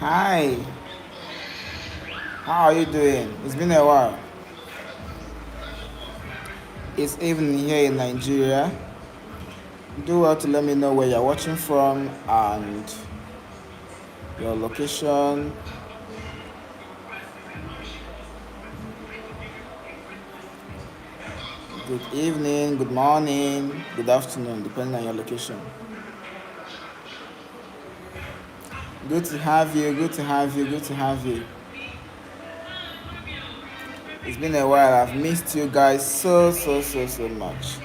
Hi, how are you doing? It's been a while. It's evening here in Nigeria. Do well to let me know where you're watching from and your location. Good evening, good morning, good afternoon, depending on your location. Good to have you, good to have you, good to have you. It's been a while. I've missed you guys so much.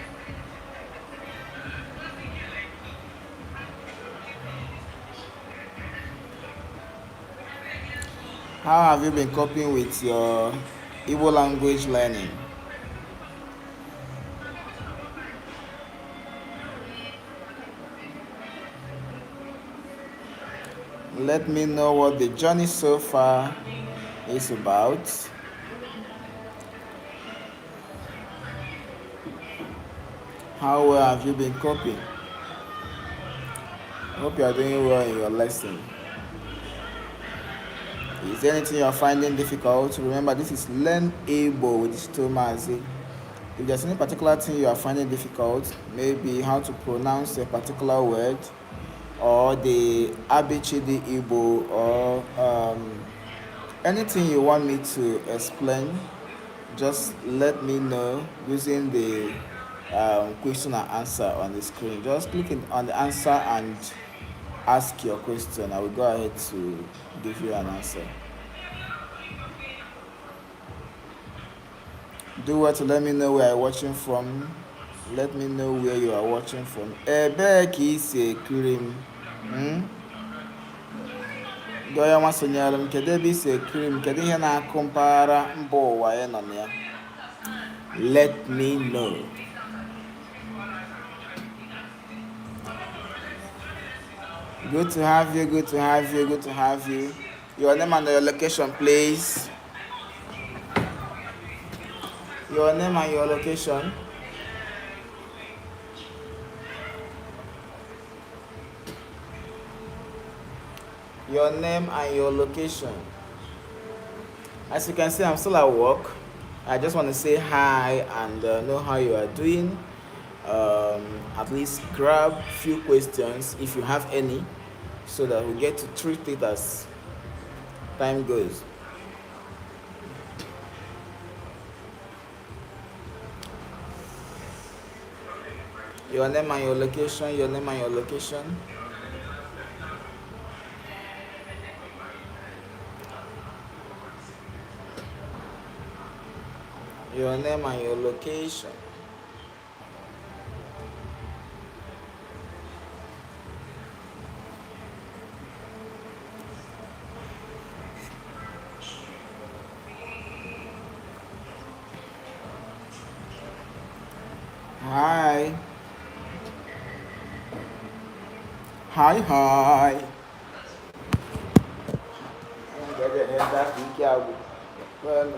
How have you been coping with your Igbo language learning? Let me know what the journey so far is about. How well have you been coping? Hope you are doing well in your lesson. Is there anything you are finding difficult? Remember, this is Learn Able with Stomazi. If there's any particular thing you are finding difficult, maybe how to pronounce a particular word, or the ABCD Igbo, or anything you want me to explain, just let me know using the question and answer on the screen. Just click on the answer and ask your question. I will go ahead to give you an answer. Do well to let me know where you're watching from. Let me know where you are watching from. Ebee ka isi ekiri m? Ndị onye nwa sonyere m, kedu ebe isi ekiri m? Kedu ihe na-akụ mpaghara mba ụwa ị nọ na ya? Let me know. Good to have you, good to have you, good to have you. Your name and your location, please. Your name and your location. Your name and your location. As you can see, I'm still at work. I just want to say hi and know how you are doing. At least grab few questions if you have any. so that we get to treat it as time goes. Your name and your location, your name and your location. Your name and your location. Hi. Hi, hi. Well,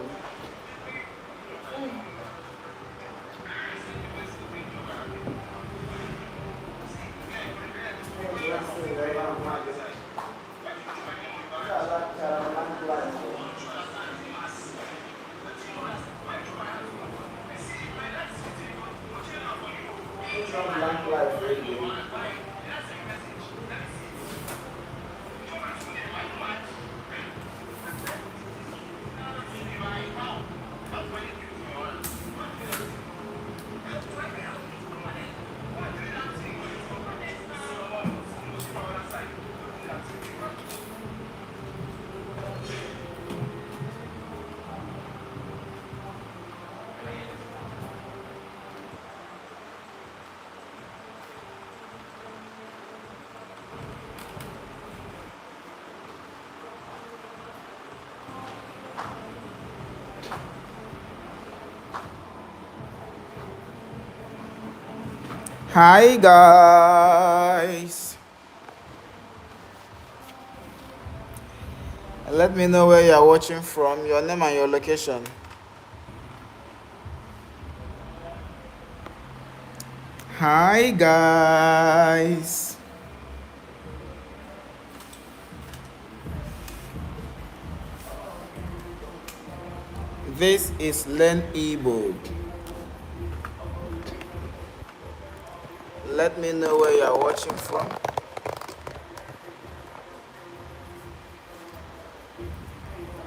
hi guys. Let me know where you are watching from, your name and your location. Hi guys. This is Learn Igbo. Let me know where you are watching from.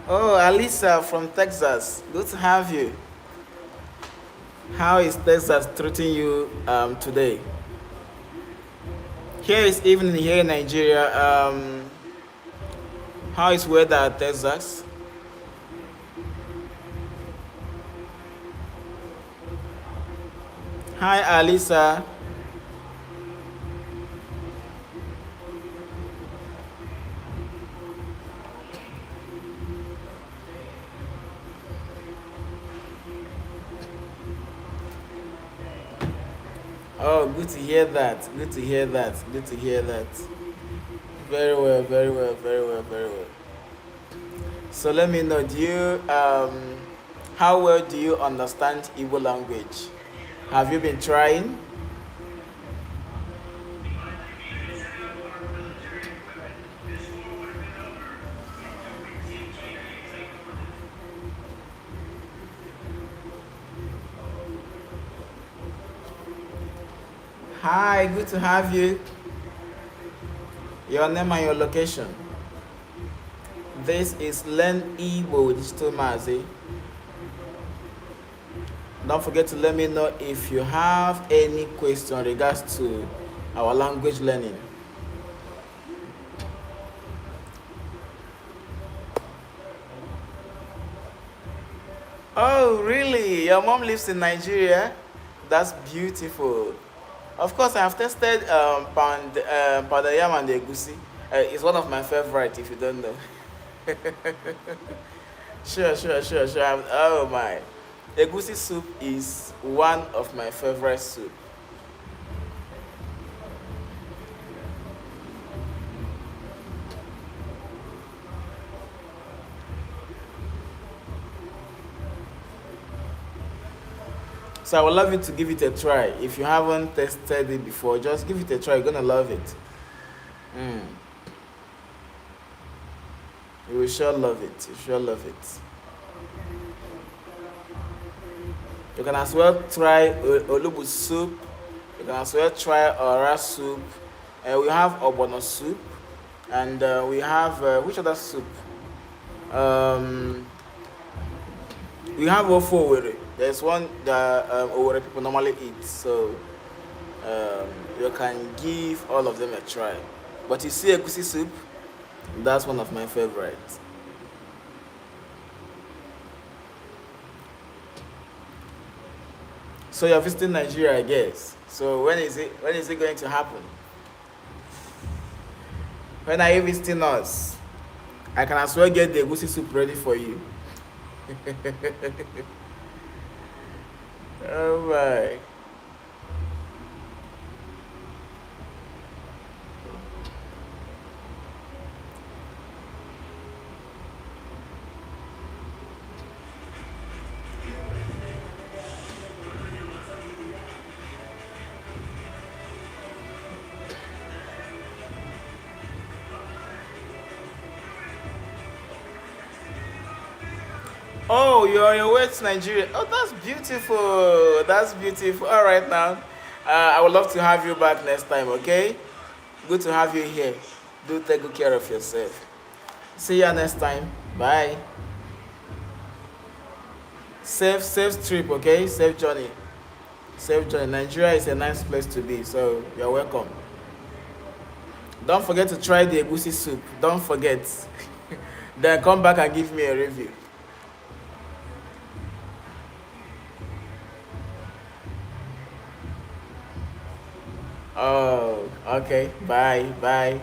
Oh, Alisa from Texas. Good to have you. How is Texas treating you today? Here is evening here in Nigeria. How is weather at Texas? Hi, Alisa. Oh, good to hear that. Good to hear that. Good to hear that. Very well, very well, very well, very well. So let me know, how well do you understand Igbo language? Have you been trying? Hi, good to have you. Your name and your location. This is Learn Igbo with Digital Mazi. Don't forget to let me know if you have any question in regards to our language learning. Oh, really? Your mom lives in Nigeria? That's beautiful. Of course, I have tested pounded yam and egusi. It's one of my favorite, if you don't know. Sure, sure, sure, sure. Oh my. Egusi soup is one of my favorite soup. So I would love you to give it a try. If you haven't tested it before, just give it a try. You're gonna love it. Mm. You will sure love it. You sure love it. You can as well try olubu soup. You can as well try ora soup. And we have obono soup. And we have which other soup? Um, we have ofo Owerri. There's one that Owerri people normally eat, so you can give all of them a try. But you see, egusi soup, that's one of my favorites. So you're visiting Nigeria, I guess. So when is it? When is it going to happen? When are you visiting us? I can as well get the egusi soup ready for you. Oh my. Oh, you're on your way to Nigeria. Oh, that's beautiful. That's beautiful. All right, now. I would love to have you back next time, okay? Good to have you here. Do take good care of yourself. See you next time. Bye. Safe trip, okay? Safe journey. Safe journey. Nigeria is a nice place to be, so you're welcome. Don't forget to try the egusi soup. Don't forget. Then come back and give me a review. Oh, okay. Bye. Bye.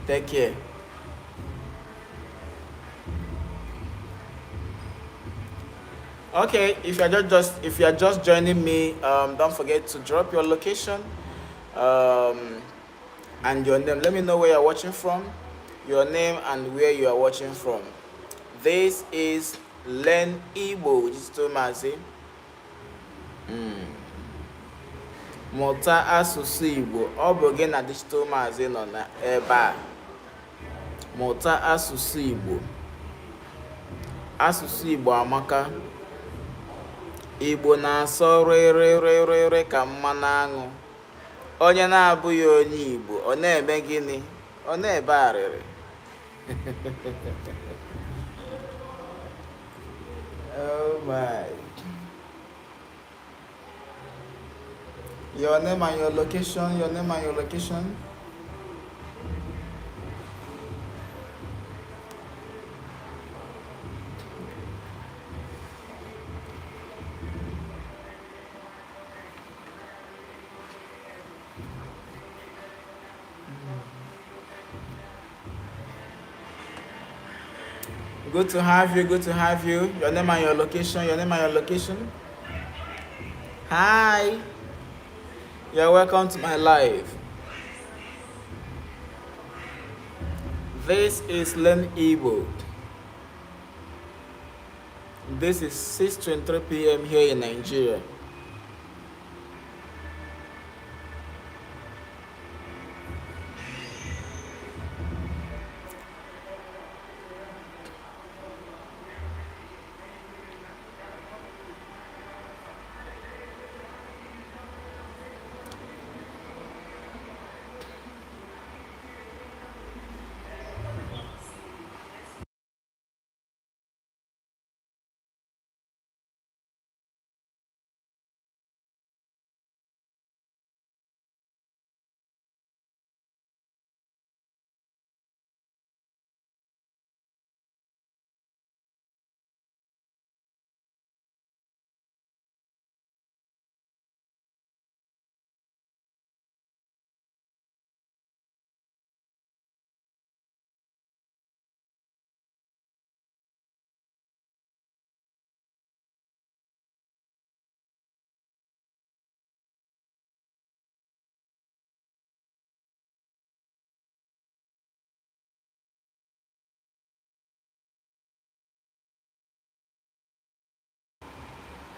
Take care. Okay, if you are just joining me, don't forget to drop your location um, and your name. Let me know where you're watching from, your name and where you are watching from. This is Learn Igbo with Tomazi. Mụta asụsụ Igbo. Ọ bụ gị na Digital Maazị nọ na ebe a. Mụta asụsụ Igbo. Asụsụ Igbo amaka. Igbo na-asọ rịrịrịrịrị ka mmanụ aṅụ. Onye na-abụghị onye Igbo, ọ na-eme gịnị? Ọ na-ebe arịrị. Oh my. Your name and your location, your name and your location. Good to have you, good to have you. Your name and your location, your name and your location. Hi. You're welcome to my live. This is Learn Igbo. This is 6:23 p.m. here in Nigeria.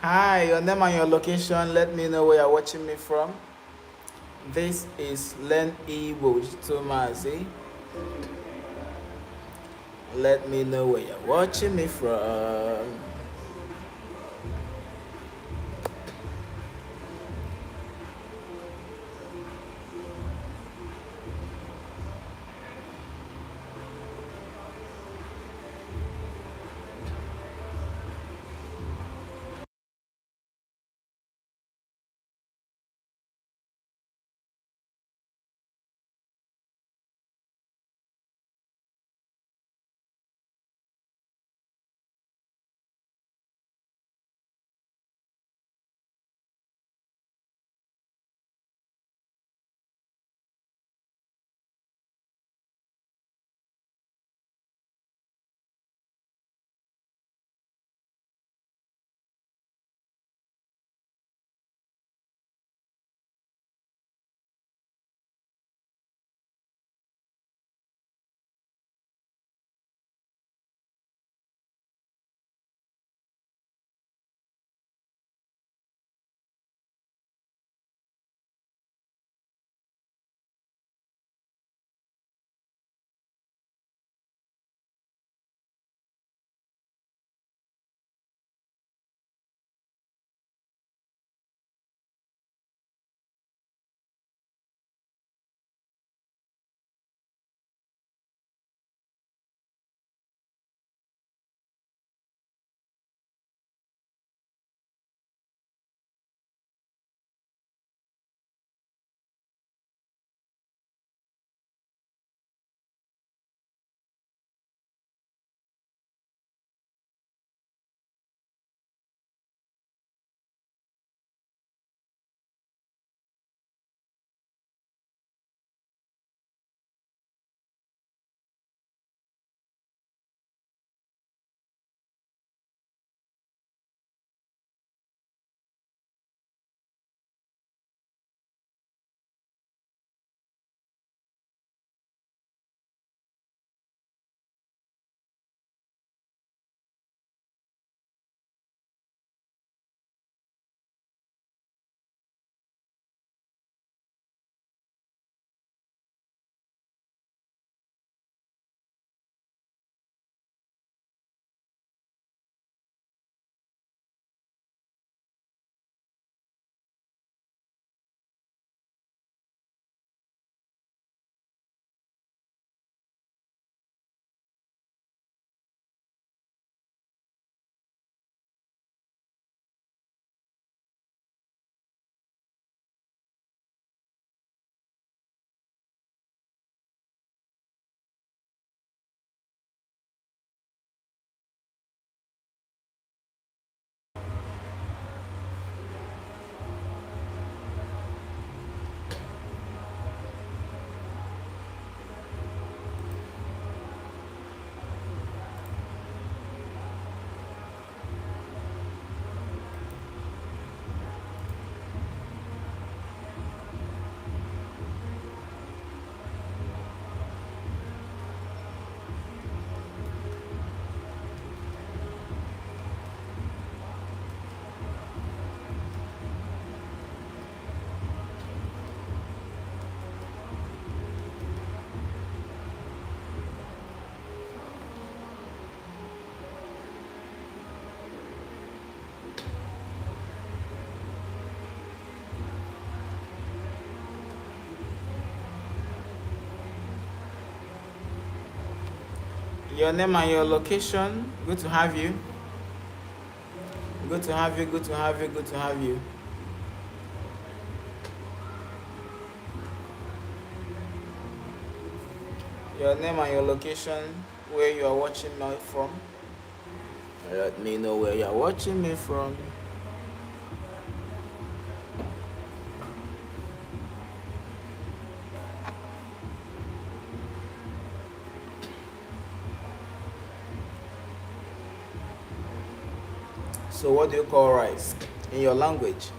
Hi, your name and your location. Let me know where you're watching me from. This is Learn Igbo with Tomazi. Let me know where you're watching me from. Your name and your location. Good to have you. Good to have you. Good to have you. Good to have you. Your name and your location, where you are watching me from. Let me know where you are watching me from. So what do you call rice in your language?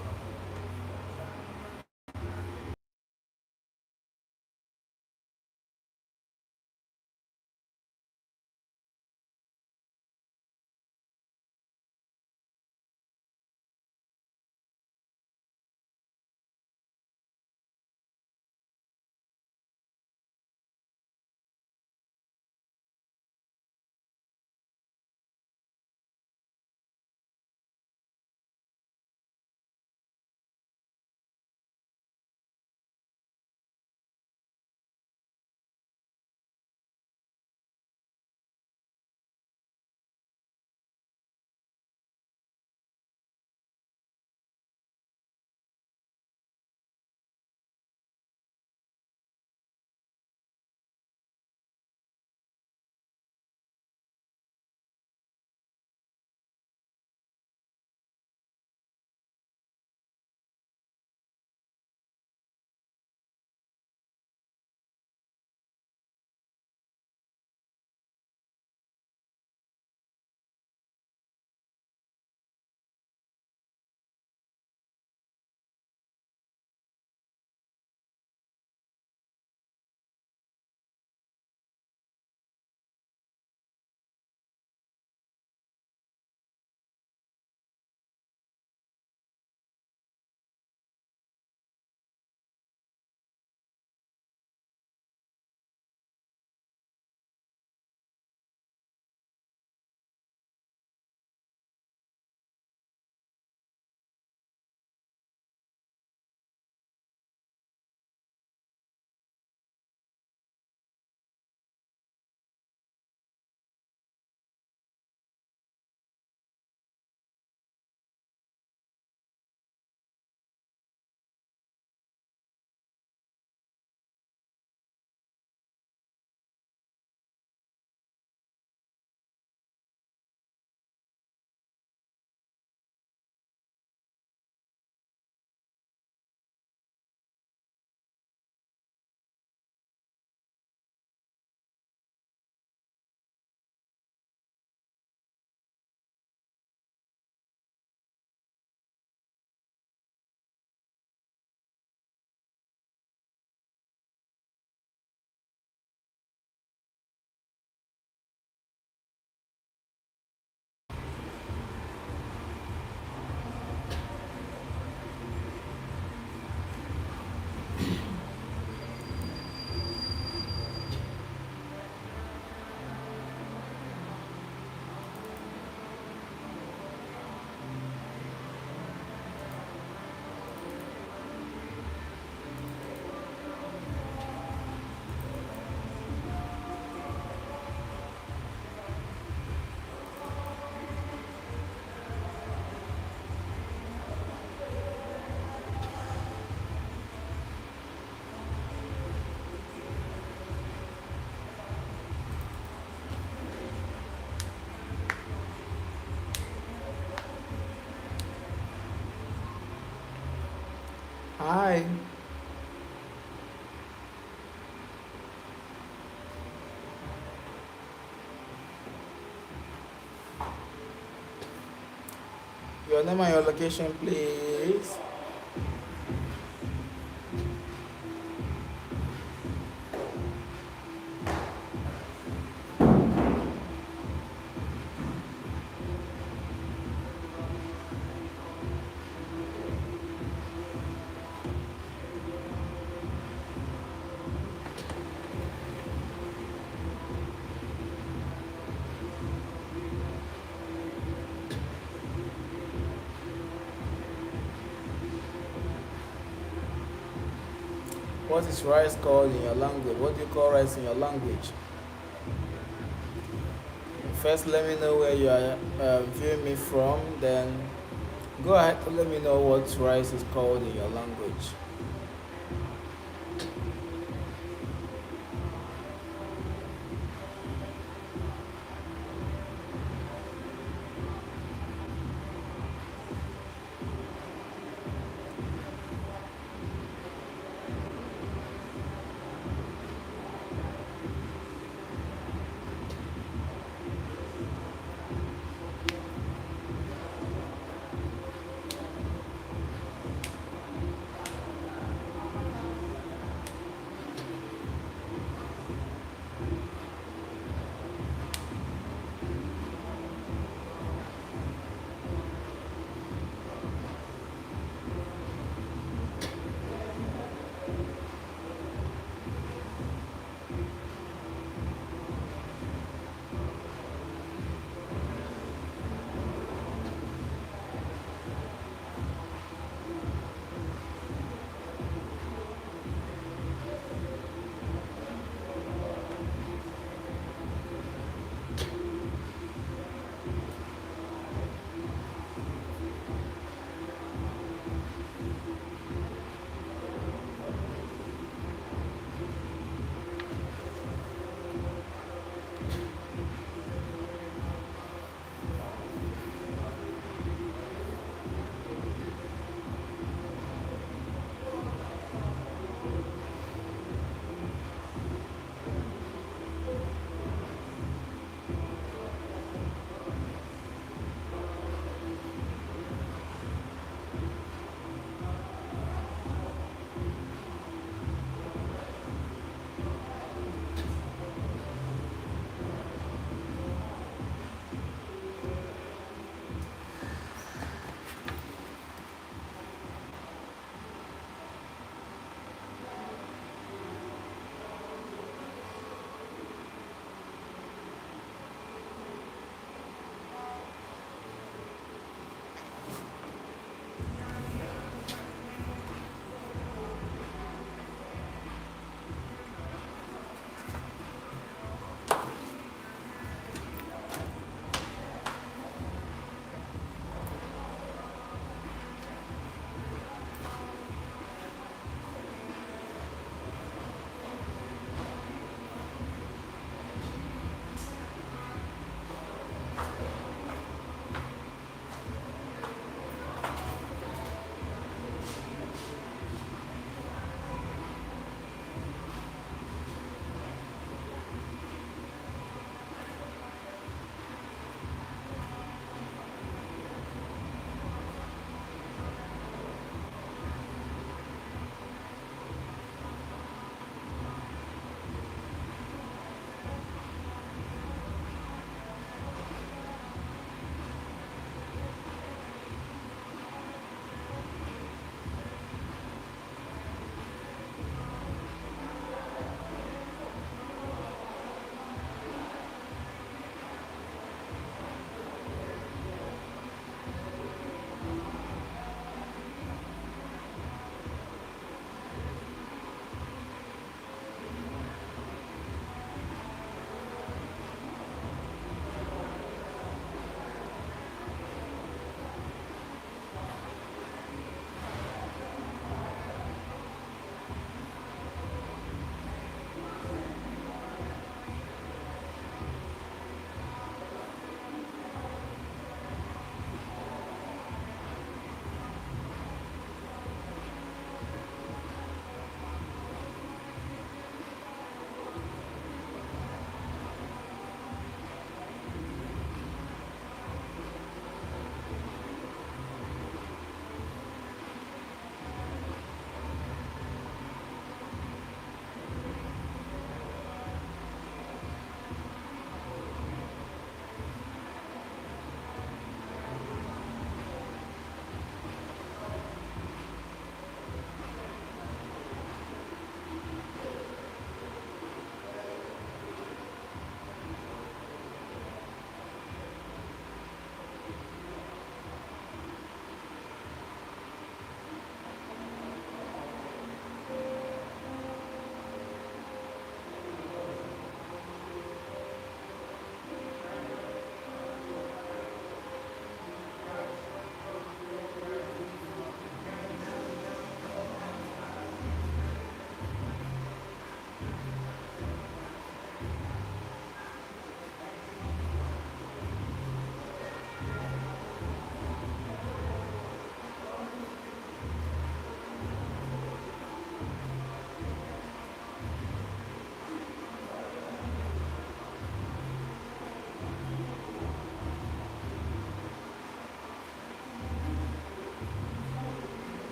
Hi. Your name and your location, please. What is rice called in your language? What do you call rice in your language? First, let me know where you are viewing me from. Then go ahead and let me know what rice is called in your language.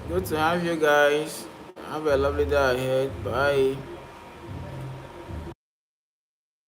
Good to have you guys. Have a lovely day ahead. Bye.